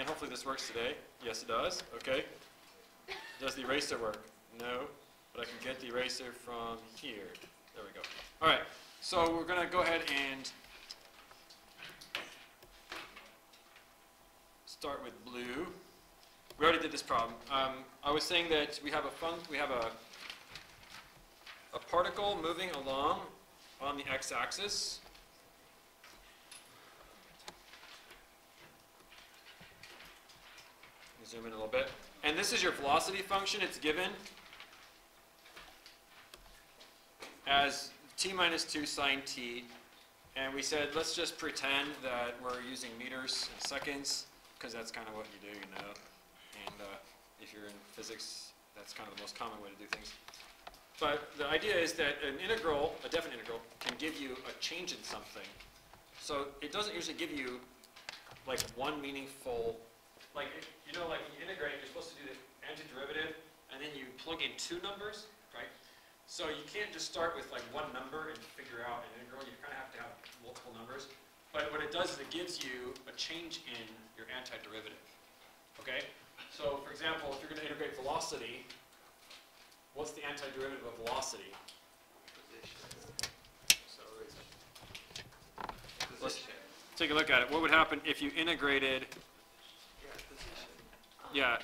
And hopefully this works today. Yes, it does. Okay. Does the eraser work? No. But I can get the eraser from here. There we go. All right. So we're going to go ahead and start with blue. We already did this problem. I was saying that we have a particle moving along on the x-axis. Zoom in a little bit. And this is your velocity function. It's given as t minus 2 sine t. And we said, let's just pretend that we're using meters and seconds, because that's kind of what you do, you know. And if you're in physics, that's kind of the most common way to do things. But the idea is that an integral, a definite integral, can give you a change in something. So it doesn't usually give you like one meaningful, like, you know, like when you integrate, you're supposed to do the antiderivative, and then you plug in two numbers, right? So you can't just start with like one number and figure out an integral. You kind of have to have multiple numbers. But what it does is it gives you a change in your antiderivative. Okay? So for example, if you're going to integrate velocity, what's the antiderivative of velocity? Let's take a look at it. What would happen if you integrated? Yeah,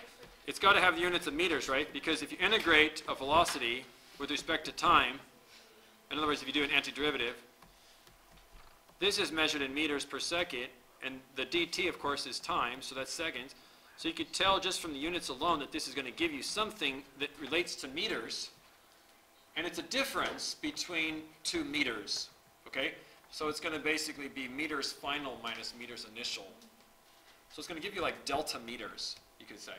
it's got to have the units of meters, right? Because if you integrate a velocity with respect to time, in other words, if you do an antiderivative, this is measured in meters per second, and the dt, of course, is time, so that's seconds. So you could tell just from the units alone that this is going to give you something that relates to meters, and it's a difference between 2 meters, okay? So it's going to basically be meters final minus meters initial. So it's going to give you like delta meters, you could say.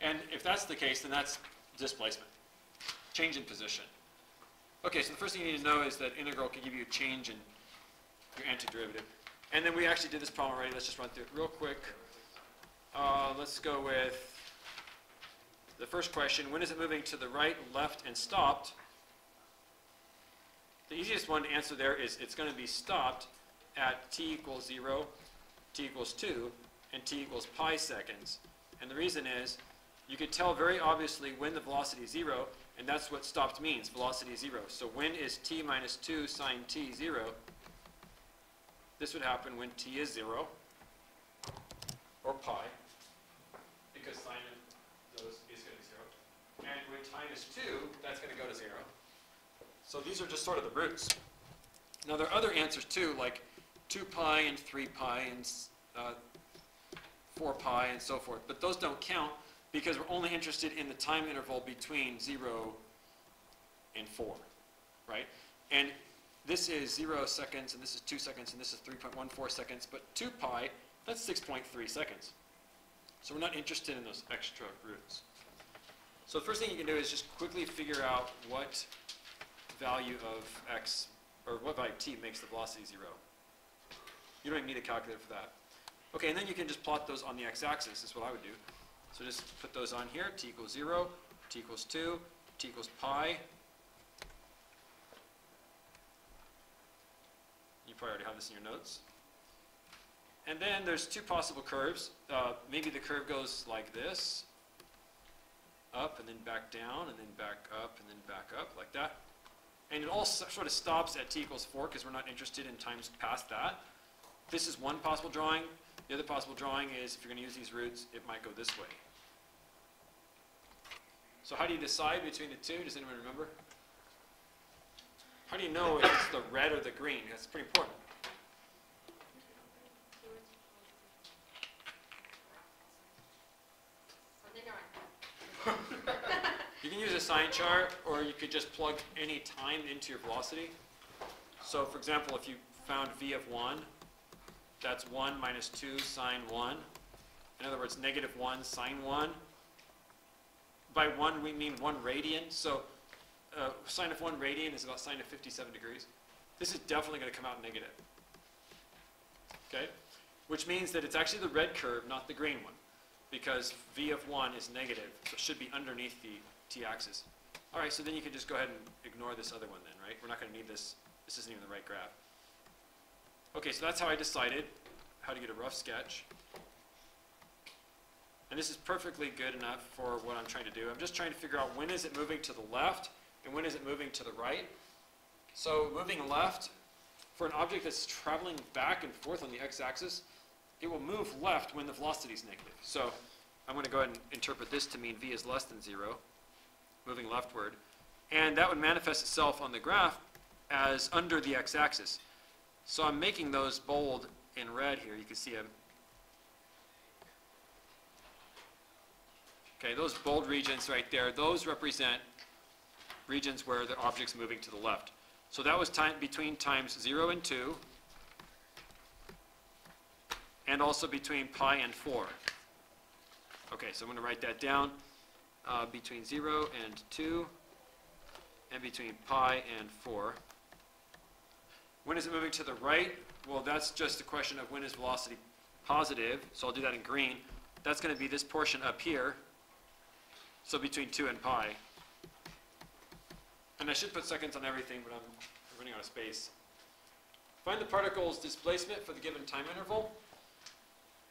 And if that's the case, then that's displacement, change in position. Okay, so the first thing you need to know is that integral can give you a change in your antiderivative. And then we actually did this problem already. Let's just run through it real quick. Let's go with the first question. When is it moving to the right, left, and stopped? The easiest one to answer there is it's going to be stopped at t equals 0, t equals 2, and t equals pi seconds. And the reason is you could tell very obviously when the velocity is 0, and that's what stopped means, velocity is 0. So when is t minus 2 sine t 0? This would happen when t is 0, or pi, because sine of those is going to be 0. And when time is 2, that's going to go to 0. So these are just sort of the roots. Now there are other answers too, like 2 pi and 3 pi and 4 pi and so forth. But those don't count because we're only interested in the time interval between 0 and 4, right? And this is 0 seconds, and this is 2 seconds, and this is 3.14 seconds. But 2 pi, that's 6.3 seconds. So we're not interested in those extra roots. So the first thing you can do is just quickly figure out what value of x, or what value of t makes the velocity 0. You don't even need a calculator for that. Okay, and then you can just plot those on the x-axis, is what I would do. So just put those on here, t equals 0, t equals 2, t equals pi. You probably already have this in your notes. And then there's two possible curves. Maybe the curve goes like this, up and then back down, and then back up and then back up, like that. And it all sort of stops at t equals 4 because we're not interested in times past that. This is one possible drawing. The other possible drawing is if you're going to use these roots, it might go this way. So how do you decide between the two? Does anyone remember? How do you know if it's the red or the green? That's pretty important. You can use a sign chart, or you could just plug any time into your velocity. So for example, if you found v of 1, that's 1 minus 2 sine 1. In other words, negative 1 sine 1. By 1, we mean 1 radian. So sine of 1 radian is about sine of 57 degrees. This is definitely going to come out negative. Okay? Which means that it's actually the red curve, not the green one, because v of 1 is negative, so it should be underneath the t-axis. All right, so then you can just go ahead and ignore this other one then, right? We're not going to need this. This isn't even the right graph. Okay, so that's how I decided how to get a rough sketch. And this is perfectly good enough for what I'm trying to do. I'm just trying to figure out when is it moving to the left and when is it moving to the right. So moving left, for an object that's traveling back and forth on the x-axis, it will move left when the velocity is negative. So I'm going to go ahead and interpret this to mean v is less than 0, moving leftward. And that would manifest itself on the graph as under the x-axis. So I'm making those bold in red here. You can see them. Okay, those bold regions right there, those represent regions where the object's moving to the left. So that was between times 0 and 2, and also between pi and 4. Okay, so I'm going to write that down. Between 0 and 2, and between pi and 4. When is it moving to the right? Well, that's just a question of when is velocity positive, so I'll do that in green. That's going to be this portion up here, so between 2 and pi. And I should put seconds on everything, but I'm running out of space. Find the particle's displacement for the given time interval.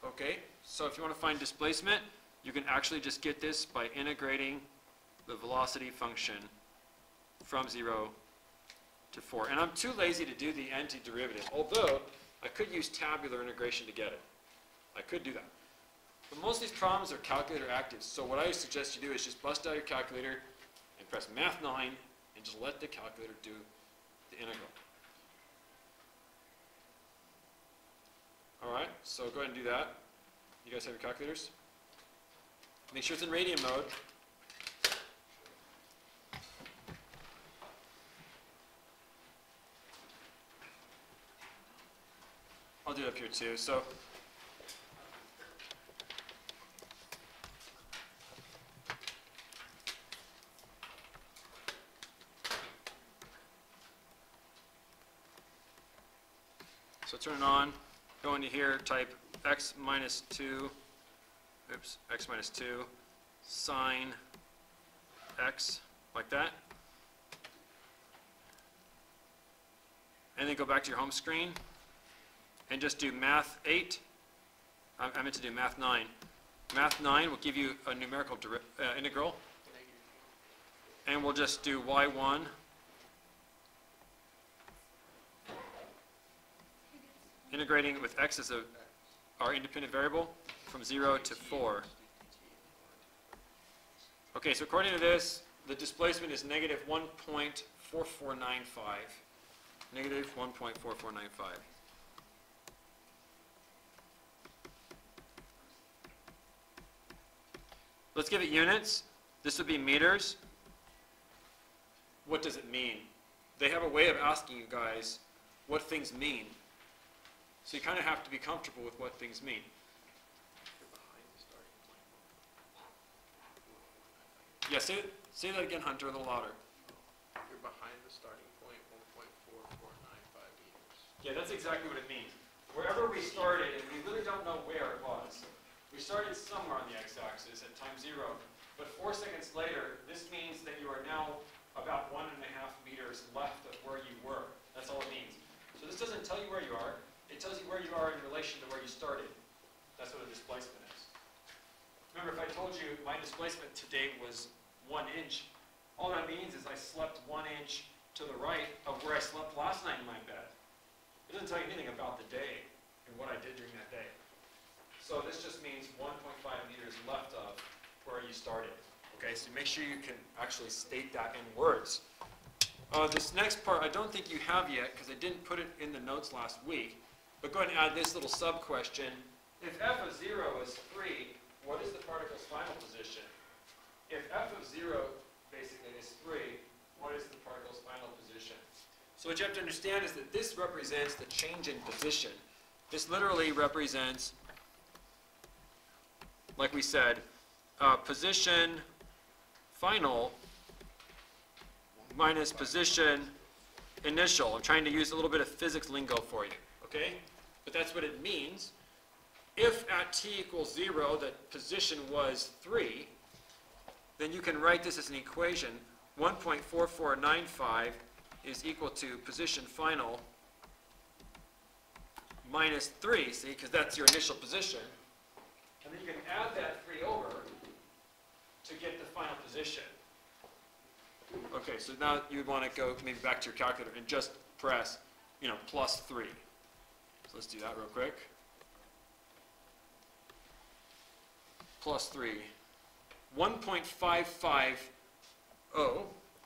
Okay, so if you want to find displacement, you can actually just get this by integrating the velocity function from 0 to 4. And I'm too lazy to do the antiderivative, although I could use tabular integration to get it. I could do that. But most of these problems are calculator active, so what I suggest you do is just bust out your calculator and press Math 9 and just let the calculator do the integral. Alright, so go ahead and do that. You guys have your calculators? Make sure it's in radian mode. I'll do it up here too. So turn it on, go into here, type x minus 2, x minus 2, sine x, like that. And then go back to your home screen and just do math 8. I meant to do math 9. Math 9 will give you a numerical integral. And we'll just do y1 integrating with x as our independent variable from 0 to 4. Okay, so according to this, the displacement is negative 1.4495. Negative 1.4495. Let's give it units. This would be meters. What does it mean? They have a way of asking you guys what things mean. So you kind of have to be comfortable with what things mean. Yeah, say that again, Hunter, a little louder. You're behind the starting point 1.4495 meters. Yeah, that's exactly what it means. Wherever we started, and we really don't know where it was, we started somewhere on the x-axis at time 0, but 4 seconds later, this means that you are now about 1.5 meters left of where you were. That's all it means. So this doesn't tell you where you are. It tells you where you are in relation to where you started. That's what a displacement is. Remember, if I told you my displacement today was 1 inch, all that means is I slept 1 inch to the right of where I slept last night in my bed. It doesn't tell you anything about the day and what I did during that day. So this just means 1.5 meters left of where you started. Okay, so make sure you can actually state that in words. This next part I don't think you have yet because I didn't put it in the notes last week. But go ahead and add this little sub-question. If f of 0 is 3, what is the particle's final position? If f of 0 basically is 3, what is the particle's final position? So what you have to understand is that this represents the change in position. This literally represents, like we said, position final minus position initial. I'm trying to use a little bit of physics lingo for you, okay? But that's what it means. If at t equals 0, the position was 3, then you can write this as an equation. 1.4495 is equal to position final minus 3, see, because that's your initial position. And then you can add that 3 over to get the final position. Okay, so now you would want to go maybe back to your calculator and just press, plus 3. So let's do that real quick. Plus 3. 1.550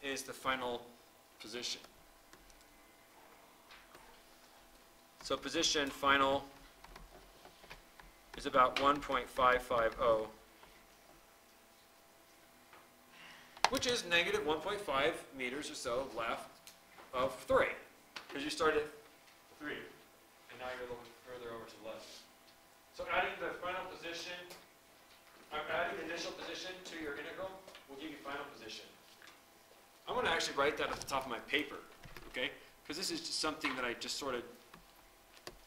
is the final position. So position final is about 1.550, which is negative 1.5 meters or so left of 3, because you started at 3, and now you're a little further over to the left. So adding the final position, adding the initial position to your integral will give you final position. I'm going to actually write that at the top of my paper, okay? Because this is just something that I just sort of,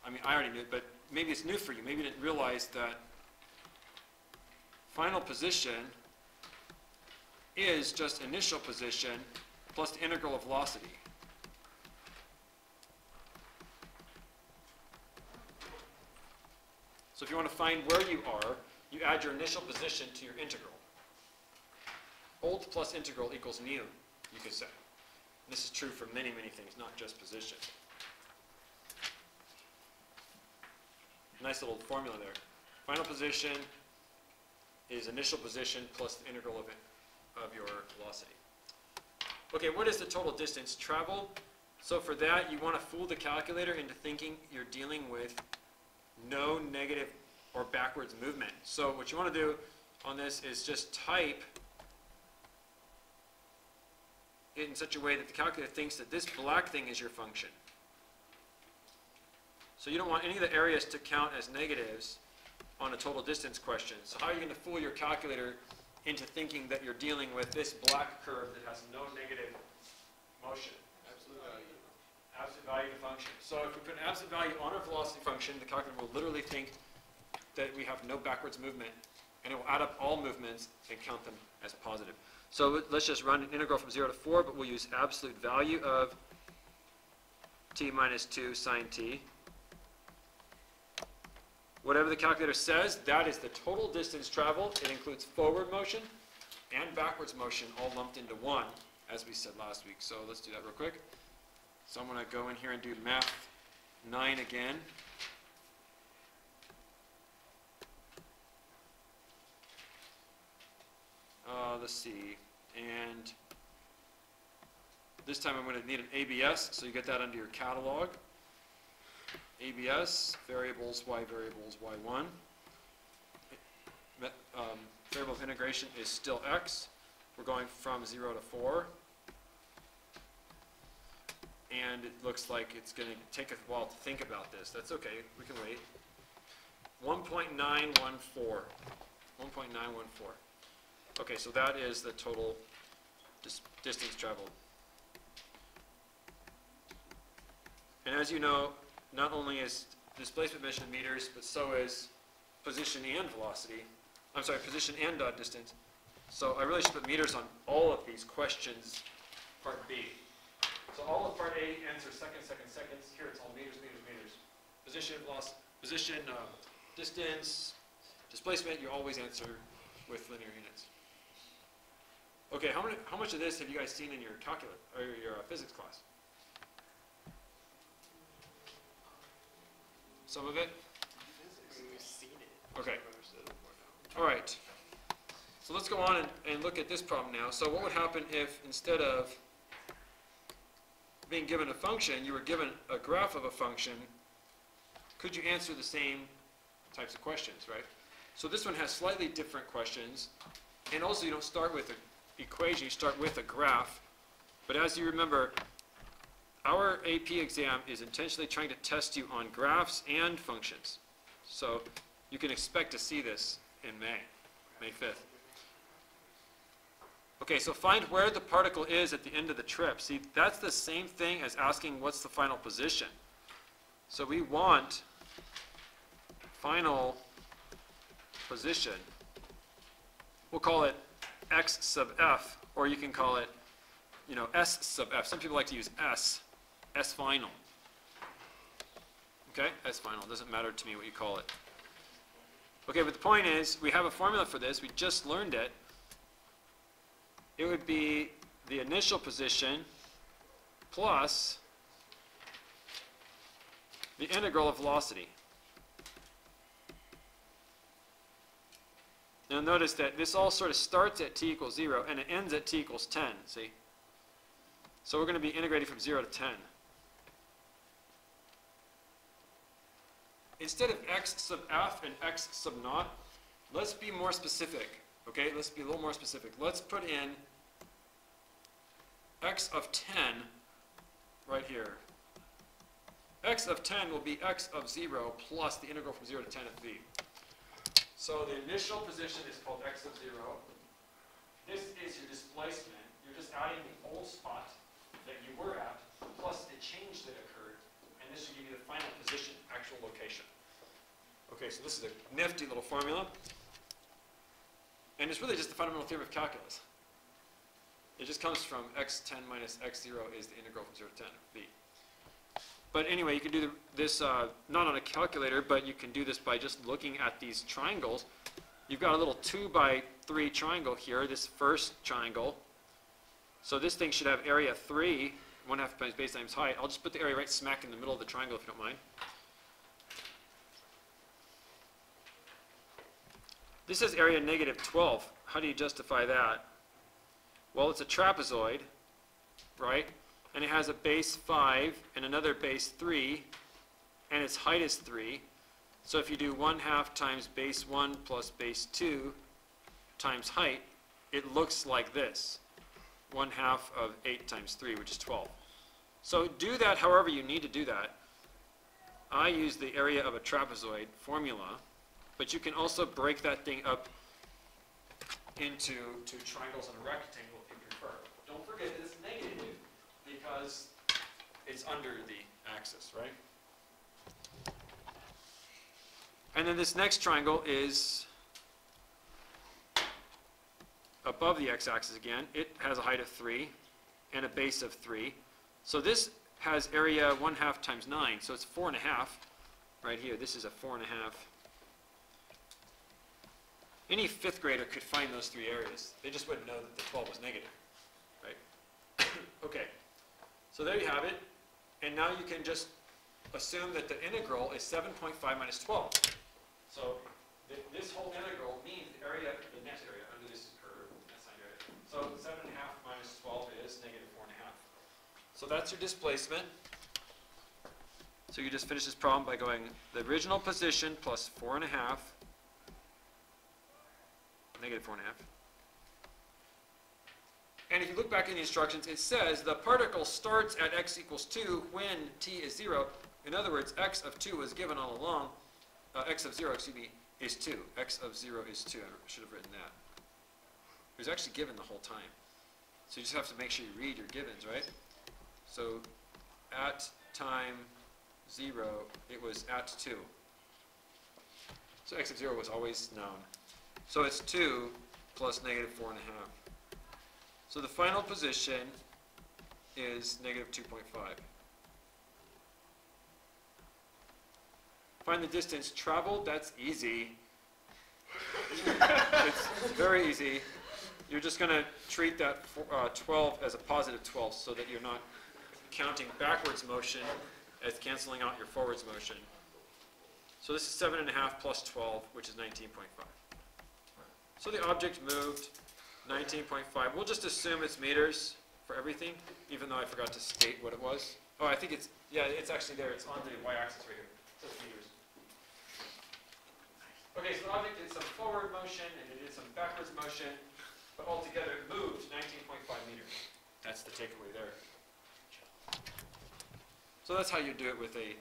I already knew it, but maybe it's new for you. Maybe you didn't realize that final position is just initial position plus the integral of velocity. So if you want to find where you are, you add your initial position to your integral. Old plus integral equals new, you could say. And this is true for many, many things, not just position. Nice little formula there. Final position is initial position plus the integral of your velocity. Okay, what is the total distance traveled? So for that, you want to fool the calculator into thinking you're dealing with no negative or backwards movement. So what you want to do on this is just type it in such a way that the calculator thinks that this black thing is your function. So you don't want any of the areas to count as negatives on a total distance question. So how are you going to fool your calculator into thinking that you're dealing with this black curve that has no negative motion? Absolute value. Absolute value to function. So if we put an absolute value on our velocity function, the calculator will literally think that we have no backwards movement, and it will add up all movements and count them as positive. So let's just run an integral from 0 to 4, but we'll use absolute value of t minus 2 sine t. Whatever the calculator says, that is the total distance traveled. It includes forward motion and backwards motion all lumped into one, as we said last week. So let's do that real quick. So I'm going to go in here and do math 9 again. Let's see. And this time I'm going to need an ABS, so you get that under your catalog. ABS, variables, y variables, y1. Variable of integration is still x. We're going from 0 to 4. And it looks like it's going to take a while to think about this. That's okay. We can wait. 1.914. 1.914. Okay, so that is the total distance traveled. And as you know, not only is displacement measured in meters, but so is position and velocity. I'm sorry, position and distance. So I really should put meters on all of these questions, part B. So all of part A answers seconds. Here it's all meters. Position, velocity, distance, displacement, you always answer with linear units. Okay, how much of this have you guys seen in your calculus or your physics class? Some of it? We've seen it. Okay. All right. So let's go on and look at this problem now. So what would happen if instead of being given a function, you were given a graph of a function? Could you answer the same types of questions, right? So this one has slightly different questions. And also you don't start with an equation, you start with a graph. But as you remember, our AP exam is intentionally trying to test you on graphs and functions. So you can expect to see this in May 5th. Okay, so find where the particle is at the end of the trip. See, that's the same thing as asking what's the final position. So we want final position. We'll call it x sub f, or you can call it, s sub f. Some people like to use s final. Okay, S final. Doesn't matter to me what you call it. Okay, but the point is, we have a formula for this. We just learned it. It would be the initial position plus the integral of velocity. Now notice that this all sort of starts at t equals 0 and it ends at t equals 10, see? So we're going to be integrating from 0 to 10. Instead of x sub f and x sub naught, let's be more specific. Okay, let's be a little more specific. Let's put in x of 10 right here. X of 10 will be x of 0 plus the integral from 0 to 10 of v. So the initial position is called x of 0. This is your displacement. You're just adding the old spot that you were at plus the change that occurred. And this will give you the final position, actual location. Okay, so this is a nifty little formula. And it's really just the fundamental theorem of calculus. It just comes from x10 minus x0 is the integral from 0 to 10 of v. But anyway, you can do this not on a calculator, but you can do this by just looking at these triangles. You've got a little 2 by 3 triangle here, this first triangle. So this thing should have area 3, 1/2 times base times height. I'll just put the area right smack in the middle of the triangle if you don't mind. This is area negative 12. How do you justify that? Well, it's a trapezoid, right? And it has a base 5 and another base 3, and its height is 3. So if you do 1/2 times base 1 plus base 2 times height, it looks like this. 1/2 of 8 times 3, which is 12. So do that however you need to do that. I use the area of a trapezoid formula, but you can also break that thing up into two triangles and a rectangle if you prefer. Don't forget that it's negative because it's under the axis, right? And then this next triangle is above the x-axis again. It has a height of 3 and a base of 3. So this has area 1/2 times 9, so it's 4.5 right here. This is a 4.5. Any 5th grader could find those 3 areas. They just wouldn't know that the 12 was negative, right? Okay, so there you have it. And now you can just assume that the integral is 7.5 minus 12. So this whole integral means the area, the net area under this curve, that's not area. So 7.5 minus 12 is negative 4.5. So that's your displacement. So you just finish this problem by going the original position plus 4.5, negative 4.5. And if you look back in the instructions, it says the particle starts at x equals 2 when t is 0. In other words, x of 2 was given all along. X of 0, excuse me, is 2. X of 0 is 2. I should have written that. It was actually given the whole time. So you just have to make sure you read your givens, right? So at time 0, it was at 2. So x of 0 was always known. So it's 2 plus negative 4.5. So the final position is negative 2.5. Find the distance traveled. That's easy. It's very easy. You're just going to treat that 12 as a positive 12 so that you're not counting backwards motion as canceling out your forwards motion. So this is 7.5 plus 12, which is 19.5. So the object moved 19.5. We'll just assume it's meters for everything, even though I forgot to state what it was. Oh, I think it's, yeah, it's actually there. It's on the y-axis right here. It says meters. Okay, so the object did some forward motion and it did some backwards motion, but altogether it moved 19.5 meters. That's the takeaway there. So that's how you do it with a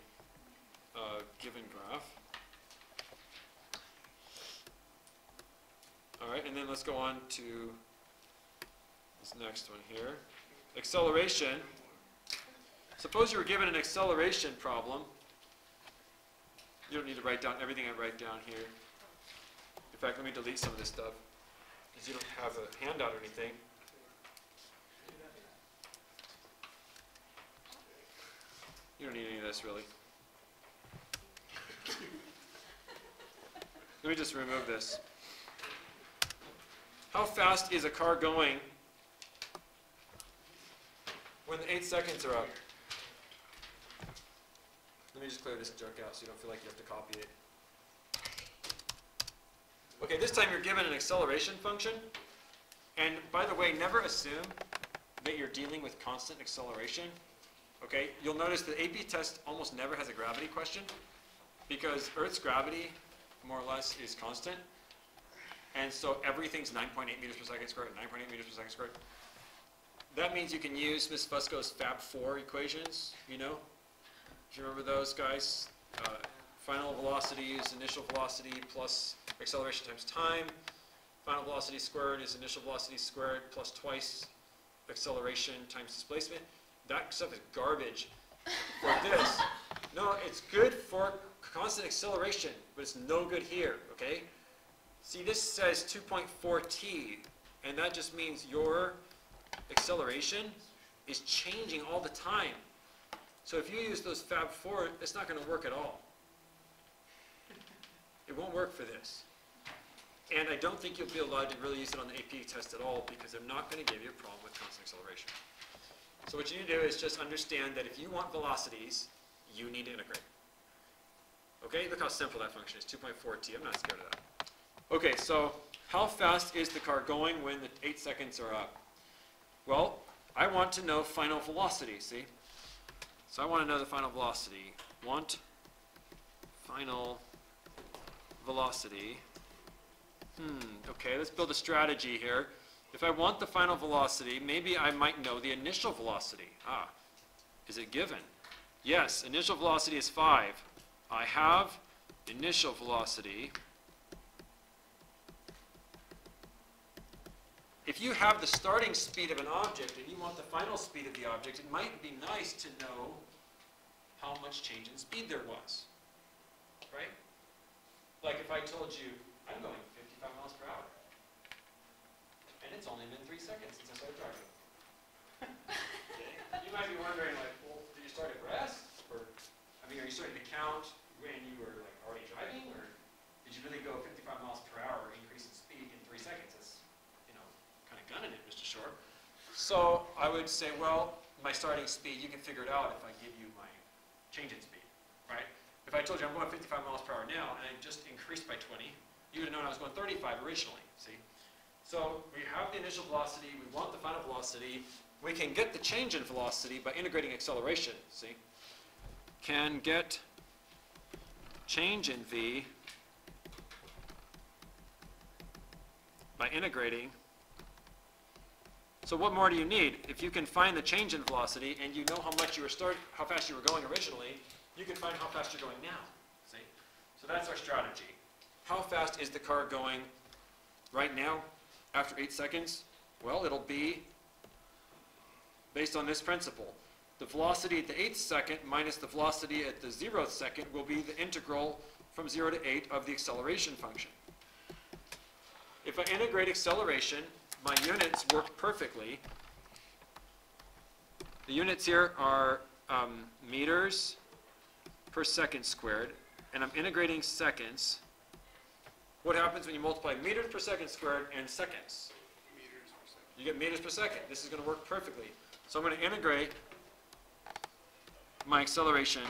given graph. All right, and then let's go on to this next one here. Acceleration. Suppose you were given an acceleration problem. You don't need to write down everything I write down here. In fact, let me delete some of this stuff, because you don't have a handout or anything. You don't need any of this, really. Let me just remove this. How fast is a car going when the 8 seconds are up? Let me just clear this junk out so you don't feel like you have to copy it. Okay, this time you're given an acceleration function. And by the way, never assume that you're dealing with constant acceleration. Okay, you'll notice the AP test almost never has a gravity question because Earth's gravity, more or less, is constant. And so everything's 9.8 meters per second squared, 9.8 meters per second squared. That means you can use Ms. Fusco's Fab4 equations, you know? Do you remember those, guys? Final velocity is initial velocity plus acceleration times time. Final velocity squared is initial velocity squared plus twice acceleration times displacement. That stuff is garbage for this. No, it's good for constant acceleration, but it's no good here, okay? See, this says 2.4 t, and that just means your acceleration is changing all the time. So if you use those Fab4, it's not going to work at all. It won't work for this. And I don't think you'll be allowed to really use it on the AP test at all because they're not going to give you a problem with constant acceleration. So what you need to do is just understand that if you want velocities, you need to integrate. Okay, look how simple that function is, 2.4 t. I'm not scared of that. Okay, so how fast is the car going when the 8 seconds are up? Well, I want to know final velocity, see? So I want to know the final velocity. Want final velocity. Okay, let's build a strategy here. If I want the final velocity, maybe I might know the initial velocity. Is it given? Yes, initial velocity is 5. I have initial velocity. If you have the starting speed of an object and you want the final speed of the object, it might be nice to know how much change in speed there was, right? Like if I told you, I'm going 55 miles per hour, and it's only been 3 seconds since I started driving. Okay. You might be wondering, like, well, did you start at rest? Or, I mean, are you starting to count when you were like already driving, or did you really go 55 miles per hour increase in speed in 3 seconds? That's, you know, kind of gunning it, Mr. Shore. So I would say, well, my starting speed, you can figure it out if I give you my change in speed, right? If I told you I'm going 55 miles per hour now, and I just increased by 20, you would have known I was going 35 originally, see? So we have the initial velocity, we want the final velocity, we can get the change in velocity by integrating acceleration, see? Can get change in v by integrating. So what more do you need? If you can find the change in velocity and you know how much you were how fast you were going originally, you can find how fast you're going now, see? So that's our strategy. How fast is the car going right now after 8 seconds? Well, it'll be based on this principle. The velocity at the 8th second minus the velocity at the 0th second will be the integral from 0 to 8 of the acceleration function. If I integrate acceleration, my units work perfectly. The units here are meters per second squared, and I'm integrating seconds. What happens when you multiply meters per second squared and seconds? Meters per second. You get meters per second. This is going to work perfectly. So I'm going to integrate my acceleration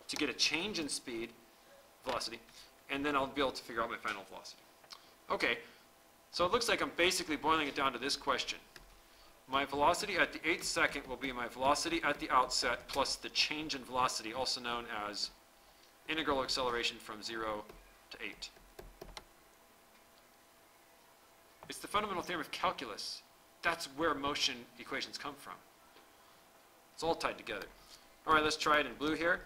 to get a change in speed, velocity, and then I'll be able to figure out my final velocity. Okay, so it looks like I'm basically boiling it down to this question. My velocity at the 8th second will be my velocity at the outset plus the change in velocity, also known as integral acceleration from 0 to 8. It's the fundamental theorem of calculus. That's where motion equations come from. It's all tied together. All right, let's try it in blue here.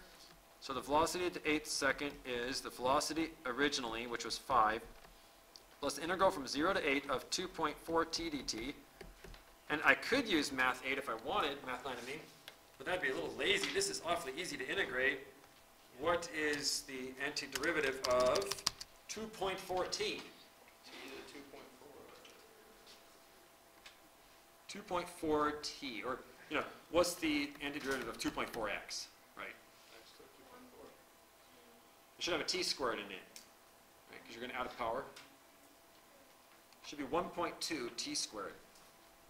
So the velocity at the 8th second is the velocity originally, which was 5, plus the integral from 0 to 8 of 2.4 t dt. And I could use math 8 if I wanted, math 9 I mean, but that'd be a little lazy. This is awfully easy to integrate. What is the antiderivative of 2.4t? T to 2.4. 2.4t, or, you know, what's the antiderivative of 2.4x, right? X to 2.4. It should have a t squared in it, because you're going to add a power. Should be 1.2 t squared.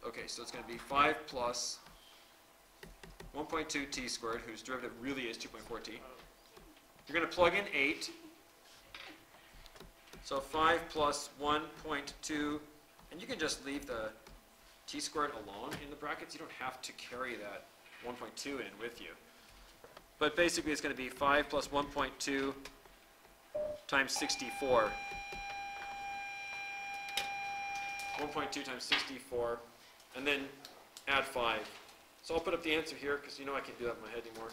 Okay, so it's going to be 5 plus 1.2 t squared, whose derivative really is 2.4 t. You're going to plug in 8. So 5 plus 1.2, and you can just leave the t squared alone in the brackets. You don't have to carry that 1.2 in with you. But basically it's going to be 5 plus 1.2 times 64. 1.2 times 64, and then add 5. So I'll put up the answer here, because you know I can't do that in my head anymore.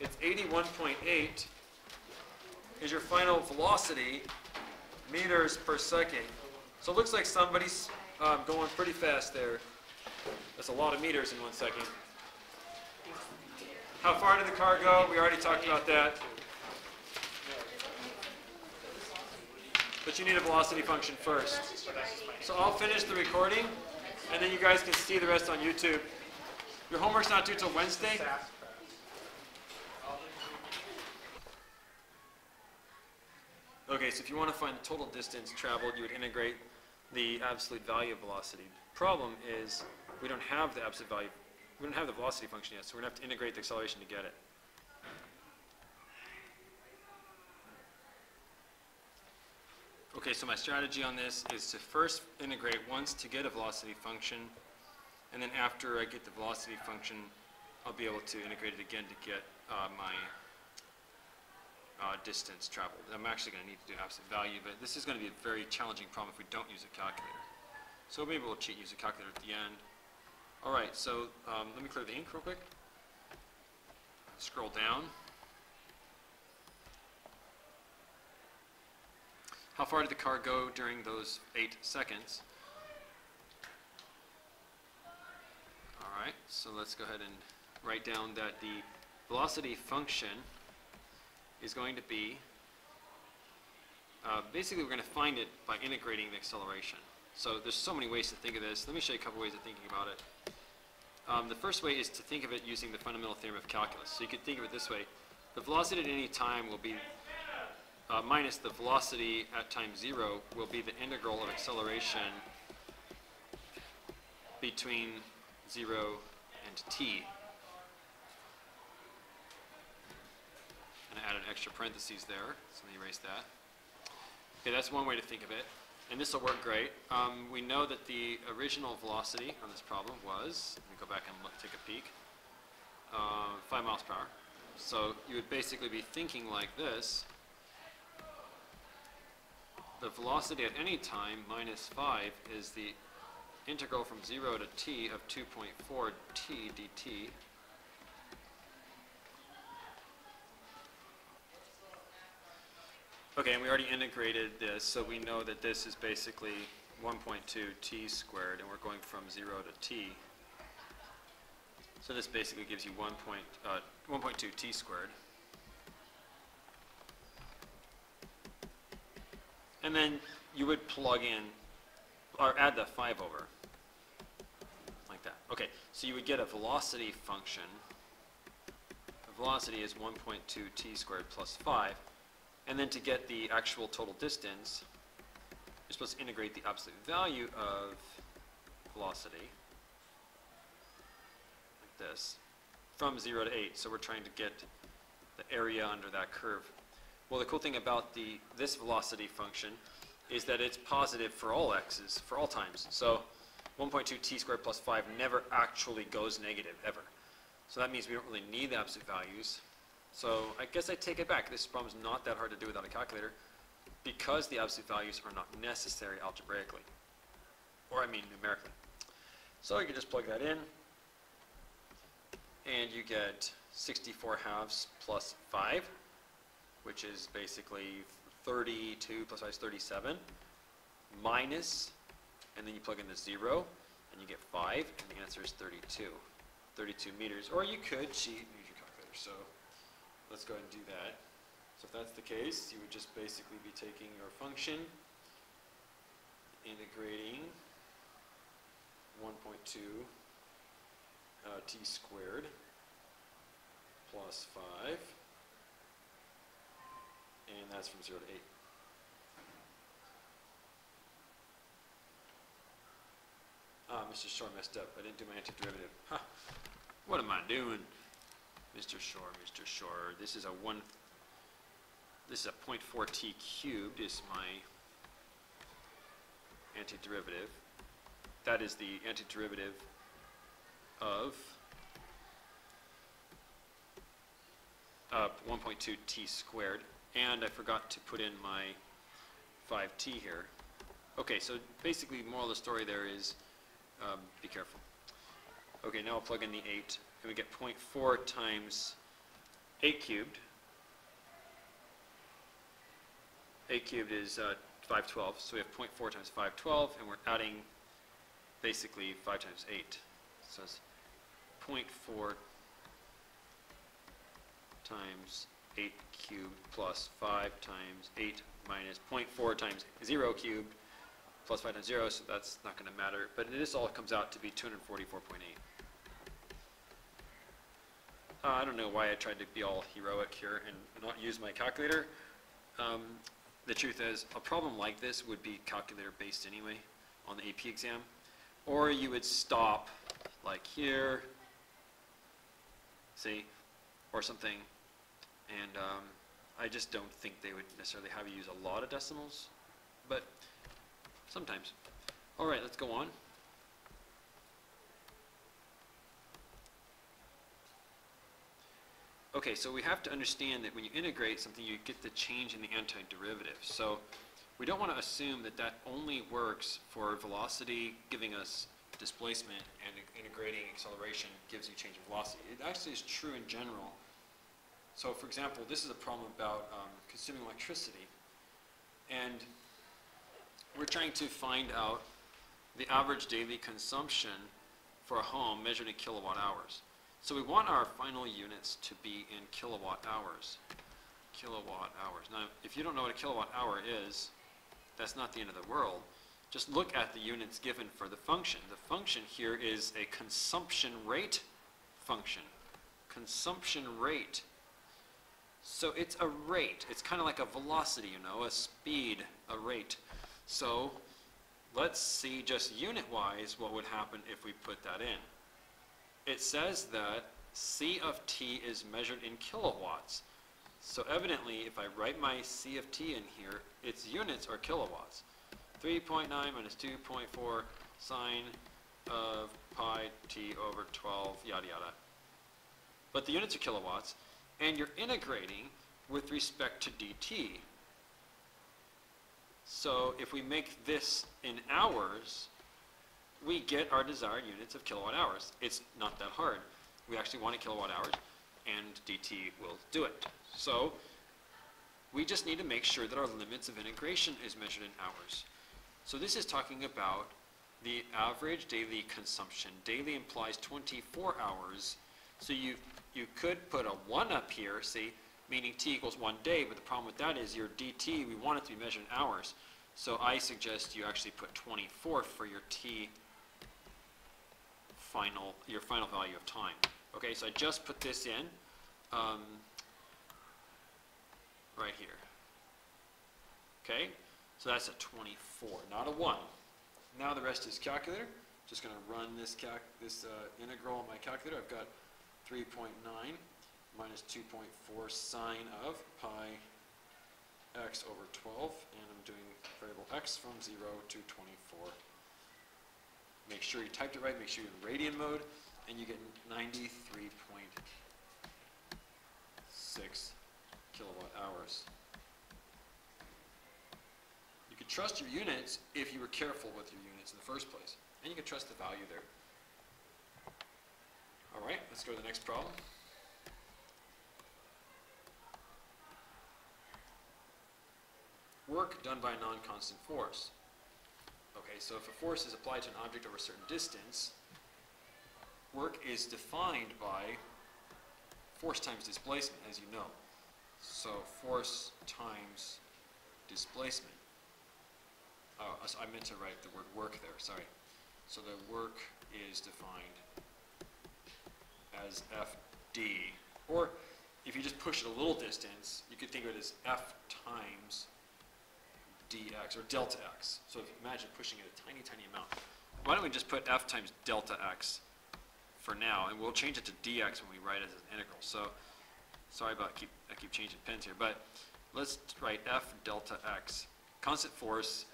It's 81.8 is your final velocity, meters per second. So it looks like somebody's going pretty fast there. That's a lot of meters in 1 second. How far did the car go? We already talked about that. But you need a velocity function first. So I'll finish the recording, and then you guys can see the rest on YouTube. Your homework's not due till Wednesday. Okay, so if you want to find the total distance traveled, you would integrate the absolute value of velocity. Problem is, we don't have the absolute value. We don't have the velocity function yet, so we're going to have to integrate the acceleration to get it. Okay, so my strategy on this is to first integrate once to get a velocity function, and then after I get the velocity function, I'll be able to integrate it again to get my distance traveled. I'm actually going to need to do absolute value, but this is going to be a very challenging problem if we don't use a calculator. So maybe we'll cheat and use a calculator at the end. All right, so let me clear the ink real quick. Scroll down. How far did the car go during those 8 seconds? All right, so let's go ahead and write down that the velocity function is going to be, basically we're going to find it by integrating the acceleration. So there's so many ways to think of this. Let me show you a couple ways of thinking about it. The first way is to think of it using the fundamental theorem of calculus. So you could think of it this way. The velocity at any time will be minus the velocity at time 0 will be the integral of acceleration between 0 and t. And I added extra parentheses there, so let me erase that. Okay, that's one way to think of it, and this will work great. We know that the original velocity on this problem was, let me go back and take a peek, 5 miles per hour. So you would basically be thinking like this. The velocity at any time minus 5 is the integral from 0 to t of 2.4 t dt. Okay, and we already integrated this, so we know that this is basically 1.2 t squared, and we're going from 0 to t. So this basically gives you 1.2 t squared. And then you would plug in, or add the 5 over, like that. Okay, so you would get a velocity function. The velocity is 1.2 t squared plus 5. And then to get the actual total distance, you're supposed to integrate the absolute value of velocity, like this, from 0 to 8. So we're trying to get the area under that curve. Well, the cool thing about this velocity function is that it's positive for all x's, for all times. So 1.2 t squared plus 5 never actually goes negative, ever. So that means we don't really need the absolute values. So I guess I take it back. This problem is not that hard to do without a calculator because the absolute values are not necessary algebraically, or I mean numerically. So you can just plug that in, and you get 64 halves plus 5, which is basically 32 plus 5 is 37, minus, and then you plug in the 0, and you get 5, and the answer is 32. 32 meters. Or you could cheat and use your calculator. So let's go ahead and do that. So if that's the case, you would just basically be taking your function, integrating 1.2 t squared plus 5 and that's from 0 to 8. Mr. Shore messed up. I didn't do my antiderivative. Huh. What am I doing? Mr. Shore, Mr. Shore. This is a 0.4 t cubed is my antiderivative. That is the antiderivative of 1.2 t squared. And I forgot to put in my 5t here. Okay, so basically moral of the story there is be careful. Okay, now I'll plug in the 8, and we get 0.4 times 8 cubed. 8 cubed is 512, so we have 0.4 times 512, and we're adding basically 5 times 8. So it's 0.4 times 8 cubed plus 5 times 8 minus 0.4 times 0 cubed plus 5 times 0, so that's not going to matter. But this all comes out to be 244.8. I don't know why I tried to be all heroic here and not use my calculator. The truth is, a problem like this would be calculator based anyway on the AP exam. Or you would stop like here, see, or something. And I just don't think they would necessarily have you use a lot of decimals, but sometimes. All right, let's go on. Okay, so we have to understand that when you integrate something, you get the change in the antiderivative. So we don't want to assume that that only works for velocity giving us displacement and integrating acceleration gives you change in velocity. It actually is true in general. So for example, this is a problem about consuming electricity. And we're trying to find out the average daily consumption for a home measured in kilowatt hours. So we want our final units to be in kilowatt hours. Kilowatt hours. Now, if you don't know what a kilowatt hour is, that's not the end of the world. Just look at the units given for the function. The function here is a consumption rate function. Consumption rate. So it's a rate. It's kind of like a velocity, you know, a speed, a rate. So let's see just unit-wise what would happen if we put that in. It says that C of t is measured in kilowatts. So evidently, if I write my C of t in here, its units are kilowatts. 3.9 minus 2.4 sine of pi t over 12, yada yada. But the units are kilowatts, and you're integrating with respect to dt. So if we make this in hours, we get our desired units of kilowatt hours. It's not that hard. We actually want it kilowatt hours, and dt will do it. So we just need to make sure that our limits of integration is measured in hours. So this is talking about the average daily consumption. Daily implies 24 hours. So you could put a 1 up here, see, meaning t equals 1 day, but the problem with that is your dt, we want it to be measured in hours. So I suggest you actually put 24 for your t your final value of time. Okay, so I just put this in right here. Okay, so that's a 24, not a 1. Now the rest is calculator. Just going to run this integral on my calculator. I've got 3.9 minus 2.4 sine of pi x over 12, and I'm doing variable x from 0 to 24. Make sure you typed it right, make sure you're in radian mode, and you get 93.6 kilowatt hours. You could trust your units if you were careful with your units in the first place, and you can trust the value there. All right, let's go to the next problem. Work done by a non-constant force. Okay, so if a force is applied to an object over a certain distance, work is defined by force times displacement, as you know. So force times displacement. Oh, I meant to write the word work there, sorry. So the work is defined as FD, or if you just push it a little distance, you could think of it as f times dx, or delta x. So imagine pushing it a tiny, tiny amount. Why don't we just put f times delta x for now, and we'll change it to dx when we write it as an integral. So, sorry about I keep changing pens here, but let's write f delta x, constant force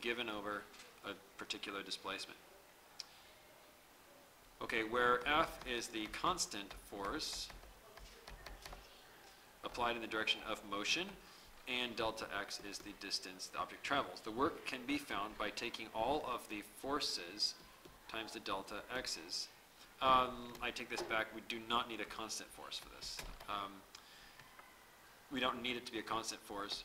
given over a particular displacement. Okay, where f is the constant force applied in the direction of motion, and delta x is the distance the object travels. The work can be found by taking all of the forces times the delta x's. I take this back. We do not need a constant force for this. We don't need it to be a constant force.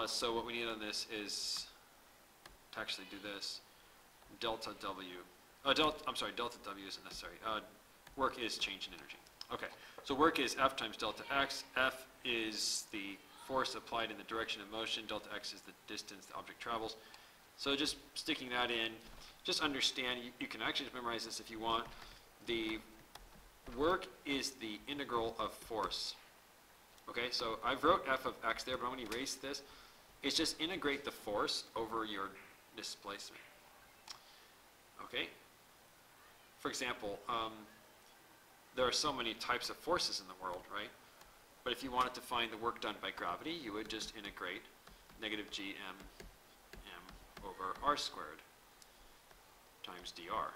So what we need on this is to actually do this. Delta W. Delta W isn't necessary. Work is change in energy. Okay, so work is F times delta X. F is the force applied in the direction of motion. Delta X is the distance the object travels. So just sticking that in, just understand, you can actually just memorize this if you want. The work is the integral of force. Okay, so I wrote F of X there, but I'm going to erase this. It's just integrate the force over your displacement. Okay? For example, there are so many types of forces in the world, right? But if you wanted to find the work done by gravity, you would just integrate negative gm m over r squared times dr.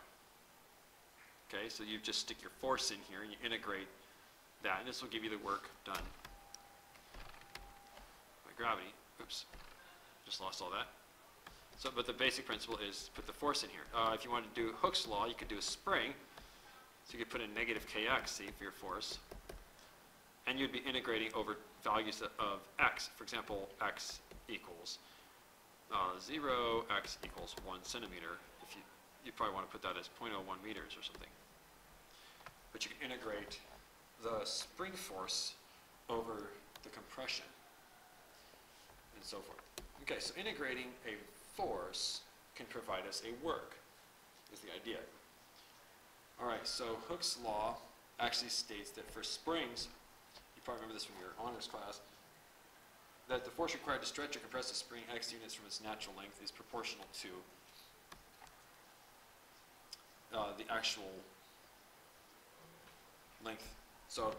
Okay, so you just stick your force in here and you integrate that, and this will give you the work done by gravity. Oops, just lost all that. So, but the basic principle is put the force in here. If you wanted to do Hooke's law, you could do a spring. So you could put in negative kx, see, for your force. And you'd be integrating over values of x. For example, x equals 0, x equals 1 centimeter. If you probably want to put that as 0.01 meters or something. But you can integrate the spring force over the compression and so forth. Okay, so integrating a force can provide us a work, is the idea. All right, so Hooke's law actually states that for springs, you probably remember this from your honors class, that the force required to stretch or compress a spring x units from its natural length is proportional to the actual length. So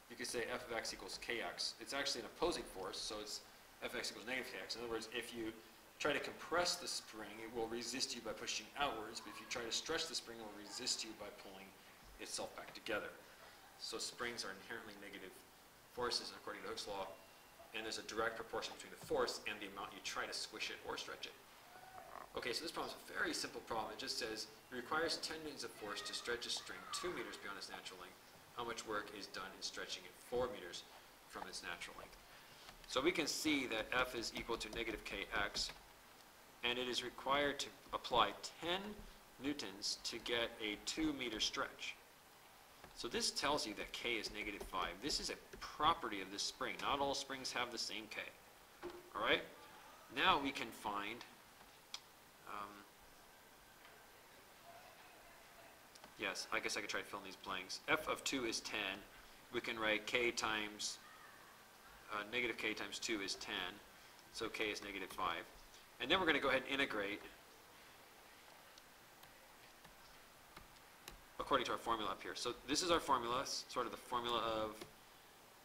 you could say f of x equals kx. It's actually an opposing force, so it's f of x equals negative kx. In other words, if you try to compress the spring, it will resist you by pushing outwards, but if you try to stretch the spring, it will resist you by pulling itself back together. So springs are inherently negative forces according to Hooke's law, and there's a direct proportion between the force and the amount you try to squish it or stretch it. Okay, so this problem is a very simple problem. It just says it requires 10 newtons of force to stretch a string 2 meters beyond its natural length. How much work is done in stretching it 4 meters from its natural length? So we can see that F is equal to negative kx, and it is required to apply 10 newtons to get a 2 meter stretch. So this tells you that k is negative 5. This is a property of this spring. Not all springs have the same k. All right? Now we can find yes, I guess I could try to fill in these blanks. F of 2 is 10. We can write k times negative k times 2 is 10. So k is negative 5. And then we're going to go ahead and integrate according to our formula up here. So this is our formula, sort of the formula of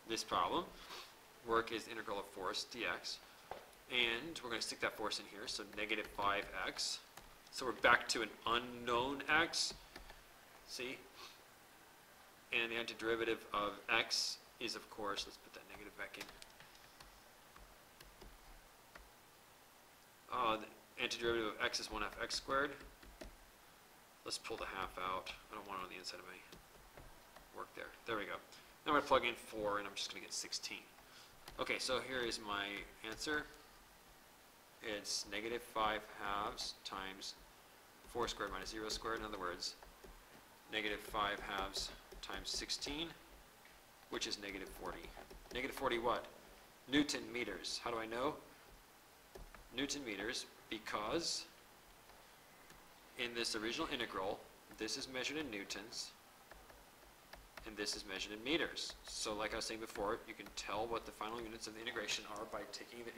this problem. Work is the integral of force, dx. And we're going to stick that force in here, so negative 5x. So we're back to an unknown x, see? And the antiderivative of x is, of course, let's put that negative back in. The antiderivative of x is 1/2 x squared. Let's pull the half out. I don't want it on the inside of my work there. There we go. Now I'm going to plug in 4, and I'm just going to get 16. Okay, so here is my answer. It's negative 5 halves times 4 squared minus 0 squared. In other words, negative 5 halves times 16, which is negative 40. Negative 40 what? Newton meters. How do I know? Newton meters, because in this original integral, this is measured in newtons, and and this is measured in meters. So like I was saying before, you can tell what the final units of the integration are by taking the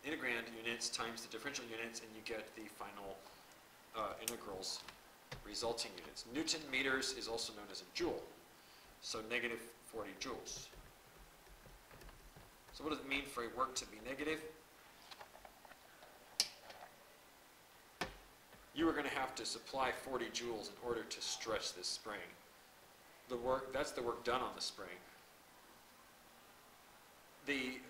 integrand units times the differential units, and you get the final integral's resulting units. Newton meters is also known as a joule, so negative 40 joules. So what does it mean for a work to be negative? You are going to have to supply 40 joules in order to stretch this spring. That's the work done on the spring. The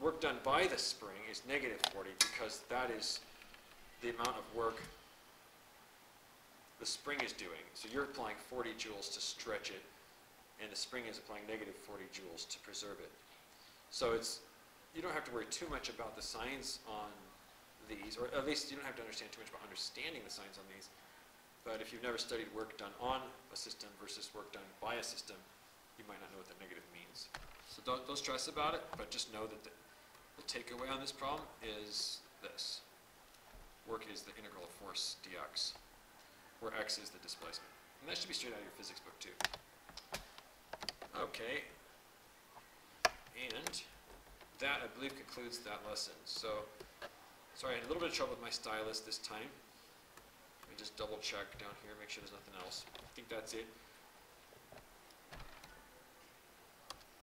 work done by the spring is negative 40 because that is the amount of work the spring is doing. So you're applying 40 joules to stretch it, and the spring is applying negative 40 joules to preserve it. So you don't have to worry too much about the signs on these, or at least you don't have to understand too much about understanding the signs on these. But if you've never studied work done on a system versus work done by a system, you might not know what the negative means. So don't stress about it, but just know that the takeaway on this problem is this. Work is the integral of force dx, where x is the displacement. And that should be straight out of your physics book too. Okay. And that, I believe, concludes that lesson. So, sorry, I had a little bit of trouble with my stylus this time. Let me just double check down here, make sure there's nothing else. I think that's it.